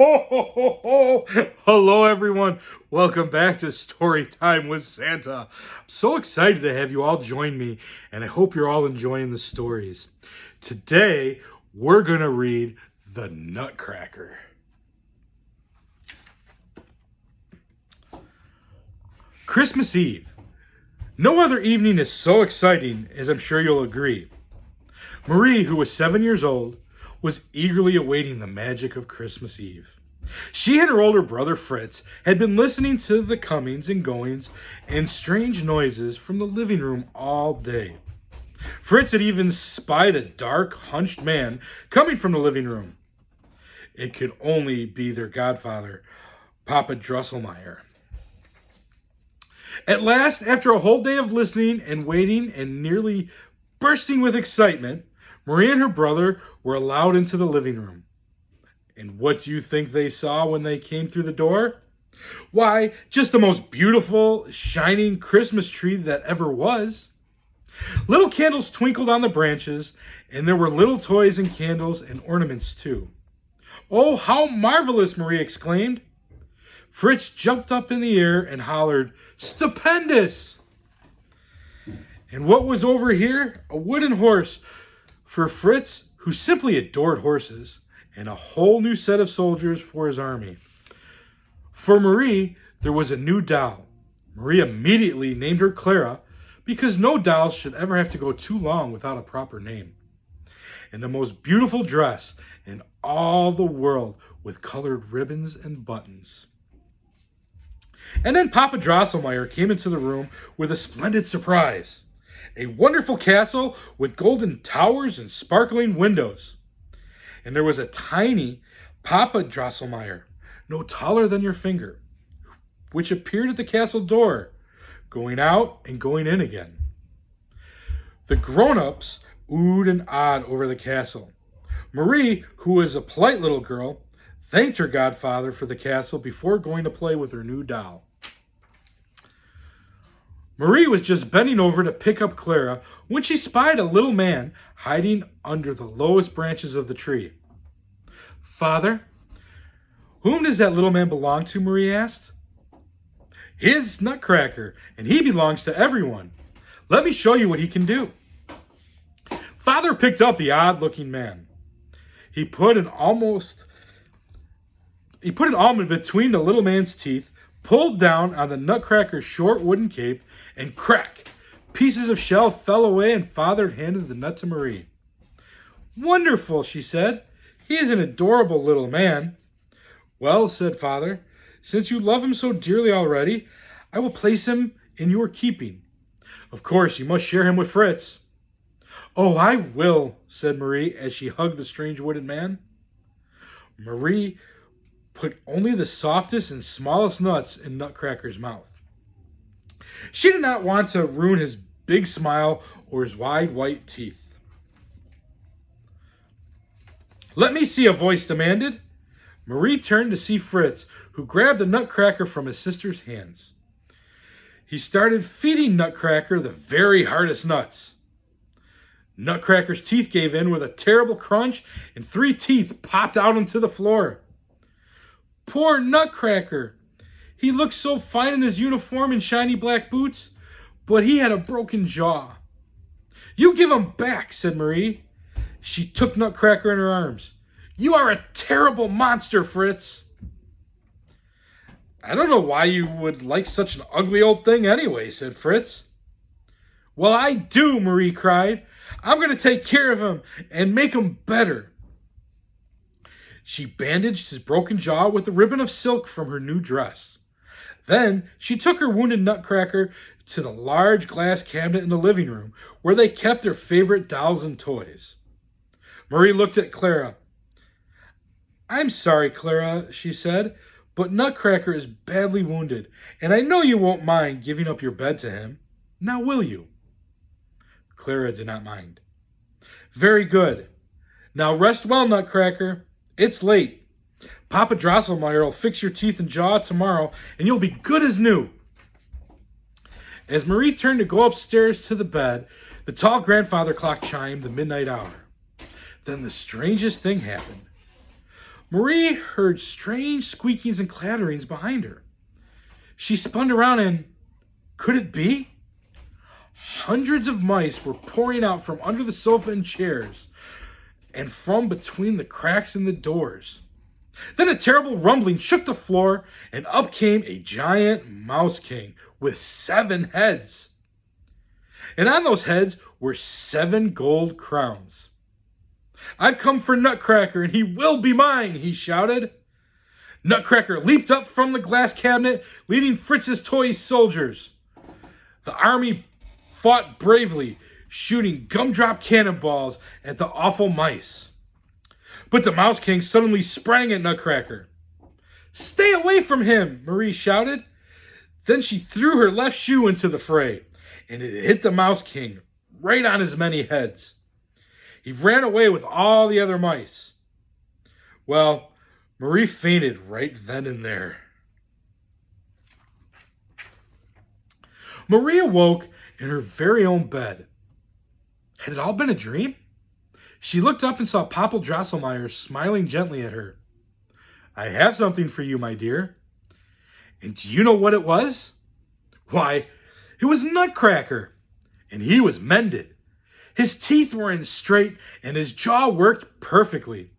Ho, ho, ho, ho. Hello, everyone. Welcome back to Story Time with Santa. I'm so excited to have you all join me, and I hope you're all enjoying the stories. Today, we're going to read The Nutcracker. Christmas Eve. No other evening is so exciting, as I'm sure you'll agree. Marie, who was 7 years old, was eagerly awaiting the magic of Christmas Eve. She and her older brother Fritz had been listening to the comings and goings and strange noises from the living room all day. Fritz had even spied a dark, hunched man coming from the living room. It could only be their godfather, Papa Drosselmeyer. At last, after a whole day of listening and waiting and nearly bursting with excitement, Marie and her brother were allowed into the living room. And what do you think they saw when they came through the door? Why, just the most beautiful, shining Christmas tree that ever was. Little candles twinkled on the branches, and there were little toys and candles and ornaments too. "Oh, how marvelous!" Marie exclaimed. Fritz jumped up in the air and hollered, "Stupendous!" And what was over here? A wooden horse for Fritz, who simply adored horses, and a whole new set of soldiers for his army. For Marie, there was a new doll. Marie immediately named her Clara, because no doll should ever have to go too long without a proper name. And the most beautiful dress in all the world with colored ribbons and buttons. And then Papa Drosselmeyer came into the room with a splendid surprise. A wonderful castle with golden towers and sparkling windows. And there was a tiny Papa Drosselmeyer, no taller than your finger, which appeared at the castle door, going out and going in again. The grown-ups oohed and awed over the castle. Marie, who was a polite little girl, thanked her godfather for the castle before going to play with her new doll. Marie was just bending over to pick up Clara when she spied a little man hiding under the lowest branches of the tree. "Father, whom does that little man belong to?" Marie asked. "His Nutcracker, and he belongs to everyone. Let me show you what he can do." Father picked up the odd-looking man. He put an almond between the little man's teeth, pulled down on the Nutcracker's short wooden cape, and crack! Pieces of shell fell away, and Father handed the nut to Marie. "Wonderful," she said. "He is an adorable little man." "Well," said Father, "since you love him so dearly already, I will place him in your keeping. Of course, you must share him with Fritz." "Oh, I will," said Marie as she hugged the strange wooden man. Marie put only the softest and smallest nuts in Nutcracker's mouth. She did not want to ruin his big smile or his wide white teeth. "Let me see," a voice demanded. Marie turned to see Fritz, who grabbed the Nutcracker from his sister's hands. He started feeding Nutcracker the very hardest nuts. Nutcracker's teeth gave in with a terrible crunch, and 3 teeth popped out onto the floor. Poor Nutcracker! He looked so fine in his uniform and shiny black boots, but he had a broken jaw. "You give him back," said Marie. She took Nutcracker in her arms. "You are a terrible monster, Fritz." "I don't know why you would like such an ugly old thing anyway," said Fritz. "Well, I do," Marie cried. "I'm going to take care of him and make him better." She bandaged his broken jaw with a ribbon of silk from her new dress. Then she took her wounded Nutcracker to the large glass cabinet in the living room, where they kept their favorite dolls and toys. Marie looked at Clara. "I'm sorry, Clara," she said, "but Nutcracker is badly wounded, and I know you won't mind giving up your bed to him. Now, will you?" Clara did not mind. "Very good. Now rest well, Nutcracker. It's late. Papa Drosselmeyer will fix your teeth and jaw tomorrow, and you'll be good as new." As Marie turned to go upstairs to the bed, the tall grandfather clock chimed the midnight hour. Then the strangest thing happened. Marie heard strange squeakings and clatterings behind her. She spun around and could it be? Hundreds of mice were pouring out from under the sofa and chairs and from between the cracks in the doors. Then a terrible rumbling shook the floor, and up came a giant mouse king with 7 heads. And on those heads were 7 gold crowns. "I've come for Nutcracker, and he will be mine," he shouted. Nutcracker leaped up from the glass cabinet, leading Fritz's toy soldiers. The army fought bravely, shooting gumdrop cannonballs at the awful mice. But the Mouse King suddenly sprang at Nutcracker. "Stay away from him!" Marie shouted. Then she threw her left shoe into the fray, and it hit the Mouse King right on his many heads. He ran away with all the other mice. Well, Marie fainted right then and there. Marie awoke in her very own bed. Had it all been a dream? She looked up and saw Papa Drosselmeyer smiling gently at her. "I have something for you, my dear." And do you know what it was? Why, it was Nutcracker, and he was mended. His teeth were in straight, and his jaw worked perfectly.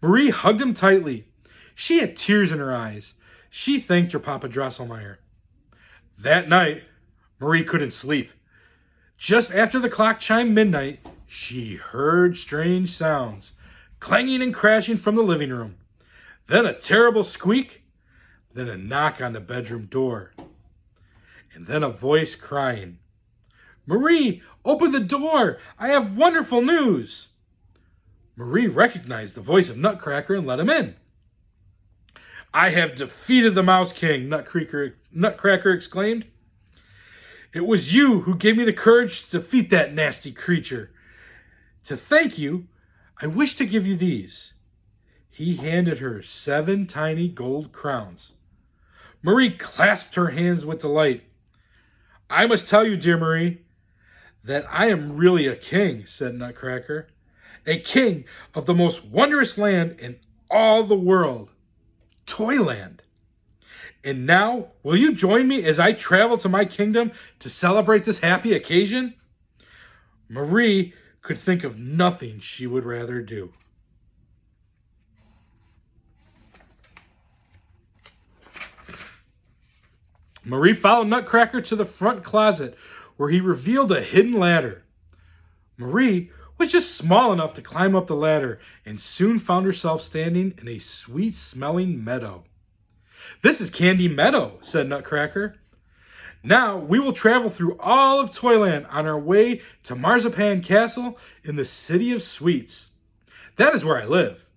Marie hugged him tightly. She had tears in her eyes. She thanked her Papa Drosselmeyer. That night, Marie couldn't sleep. Just after the clock chimed midnight, she heard strange sounds, clanging and crashing from the living room. Then a terrible squeak, then a knock on the bedroom door, and then a voice crying, "Marie, open the door! I have wonderful news!" Marie recognized the voice of Nutcracker and let him in. "I have defeated the Mouse King," Nutcracker exclaimed. "It was you who gave me the courage to defeat that nasty creature. To thank you, I wish to give you these." He handed her 7 tiny gold crowns. Marie clasped her hands with delight. "I must tell you, dear Marie, that I am really a king," said Nutcracker. "A king of the most wondrous land in all the world, Toyland. And now, will you join me as I travel to my kingdom to celebrate this happy occasion?" Marie could think of nothing she would rather do. Marie followed Nutcracker to the front closet, where he revealed a hidden ladder. Marie was just small enough to climb up the ladder and soon found herself standing in a sweet-smelling meadow. "This is Candy Meadow," said Nutcracker. "Now we will travel through all of Toyland on our way to Marzipan Castle in the City of Sweets. That is where I live."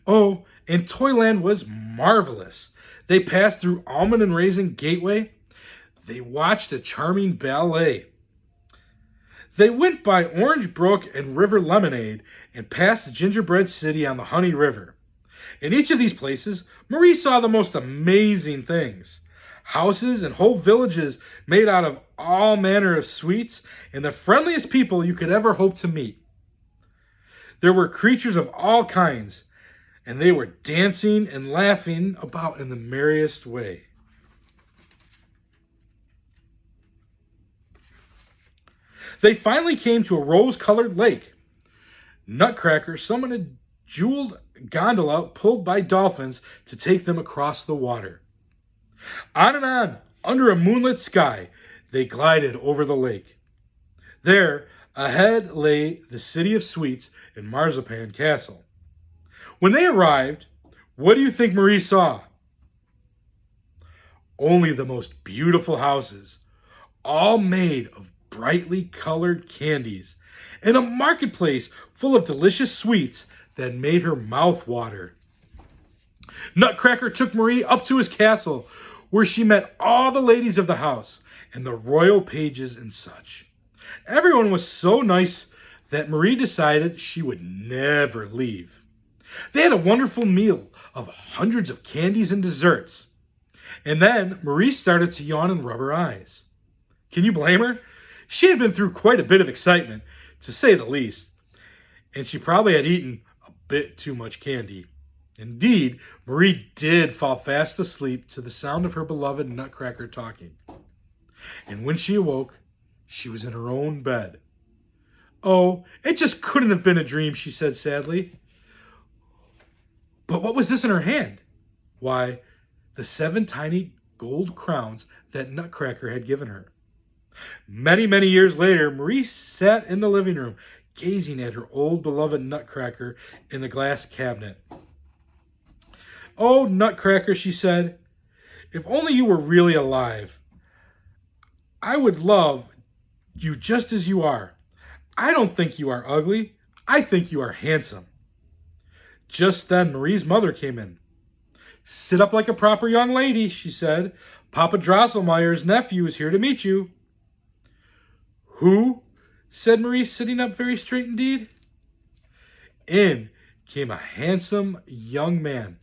Oh, and Toyland was marvelous. They passed through Almond and Raisin Gateway. They watched a charming ballet. They went by Orange Brook and River Lemonade and passed the Gingerbread City on the Honey River. In each of these places, Marie saw the most amazing things. Houses and whole villages made out of all manner of sweets and the friendliest people you could ever hope to meet. There were creatures of all kinds, and they were dancing and laughing about in the merriest way. They finally came to a rose-colored lake. Nutcracker summoned a jeweled gondola pulled by dolphins to take them across the water. On and on, under a moonlit sky, they glided over the lake. There, ahead lay the City of Sweets and Marzipan Castle. When they arrived, what do you think Marie saw? Only the most beautiful houses, all made of brightly colored candies, and a marketplace full of delicious sweets that made her mouth water. Nutcracker took Marie up to his castle, where she met all the ladies of the house and the royal pages and such. Everyone was so nice that Marie decided she would never leave. They had a wonderful meal of hundreds of candies and desserts. And then Marie started to yawn and rub her eyes. Can you blame her? She had been through quite a bit of excitement, to say the least, and she probably had eaten a bit too much candy. Indeed, Marie did fall fast asleep to the sound of her beloved Nutcracker talking. And when she awoke, she was in her own bed. "Oh, it just couldn't have been a dream," she said sadly. But what was this in her hand? Why, the 7 tiny gold crowns that Nutcracker had given her. Many, many years later, Marie sat in the living room, gazing at her old beloved Nutcracker in the glass cabinet. "Oh, Nutcracker," she said, "if only you were really alive. I would love you just as you are. I don't think you are ugly. I think you are handsome." Just then, Marie's mother came in. "Sit up like a proper young lady," she said. "Papa Drosselmeyer's nephew is here to meet you." "Who?" said Marie, sitting up very straight indeed. In came a handsome young man.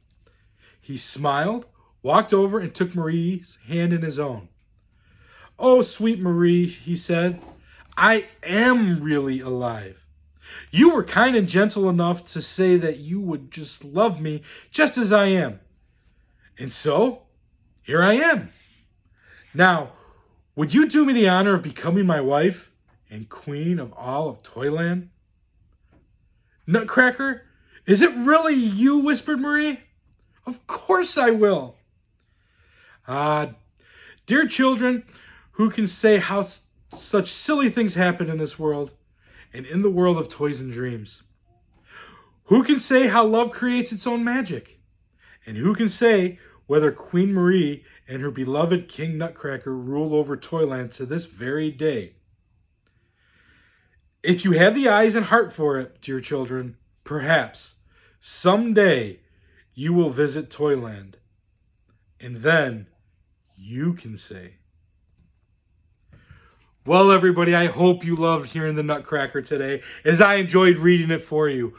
He smiled, walked over, and took Marie's hand in his own. "Oh, sweet Marie," he said, "I am really alive. You were kind and gentle enough to say that you would just love me just as I am. And so, here I am. Now, would you do me the honor of becoming my wife and queen of all of Toyland?" "Nutcracker, is it really you?" whispered Marie. "Of course I will." Ah, dear children, who can say how such silly things happen in this world and in the world of toys and dreams? Who can say how love creates its own magic? And who can say whether Queen Marie and her beloved King Nutcracker rule over Toyland to this very day? If you have the eyes and heart for it, dear children, perhaps someday you will visit Toyland. And then you can say. Well, everybody, I hope you loved hearing the Nutcracker today, as I enjoyed reading it for you.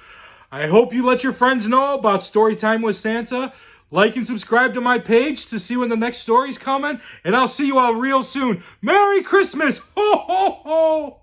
I hope you let your friends know about Storytime with Santa. Like and subscribe to my page to see when the next story's coming. And I'll see you all real soon. Merry Christmas! Ho, ho, ho!